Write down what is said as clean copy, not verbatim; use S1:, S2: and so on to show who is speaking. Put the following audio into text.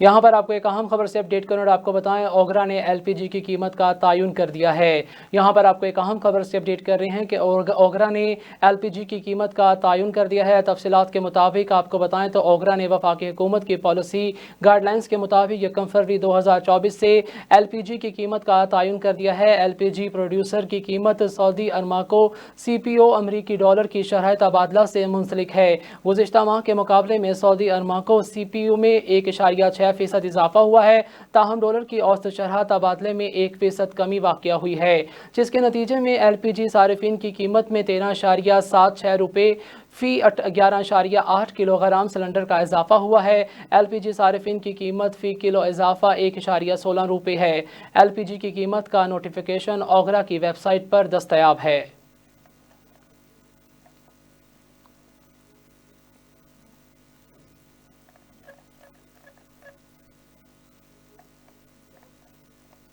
S1: यहाँ पर आपको एक अहम खबर से अपडेट करूँ और आपको बताएं, ओगरा ने एलपीजी की कीमत का तयन कर दिया है। यहाँ पर आपको एक अहम खबर से अपडेट कर रहे हैं कि ओगरा ने एलपीजी की कीमत का तयन कर दिया है। तफसीलात के मुताबिक आपको बताएं तो ओगरा ने वफाकी हुकूमत की पॉलिसी गाइडलाइंस के मुताबिक 1 फरवरी 2024 से एलपीजी की कीमत का तयन कर दिया है। एलपीजी प्रोड्यूसर की कीमत सऊदी अरमाको CPO अमरीकी डॉलर की शरह तबादला से मुंसलिक है। गुज़िश्ता माह के मुकाबले में सऊदी अरमाको CPO में 1.6% इजाफा हुआ है, ताहम डॉलर की औसत शरह तबादले में 1% कमी वाक़या हुई है, जिसके नतीजे में LPG सारिफिन की कीमत में 13.76 रुपये फ़ी 11.8 किलोग्राम सिलेंडर का इजाफा हुआ है। LPG सारिफिन की कीमत फ़ी किलो इजाफा 1.16 रुपये है। LPG की कीमत का नोटिफिकेशन ओगरा की वेबसाइट पर दस्तयाब है।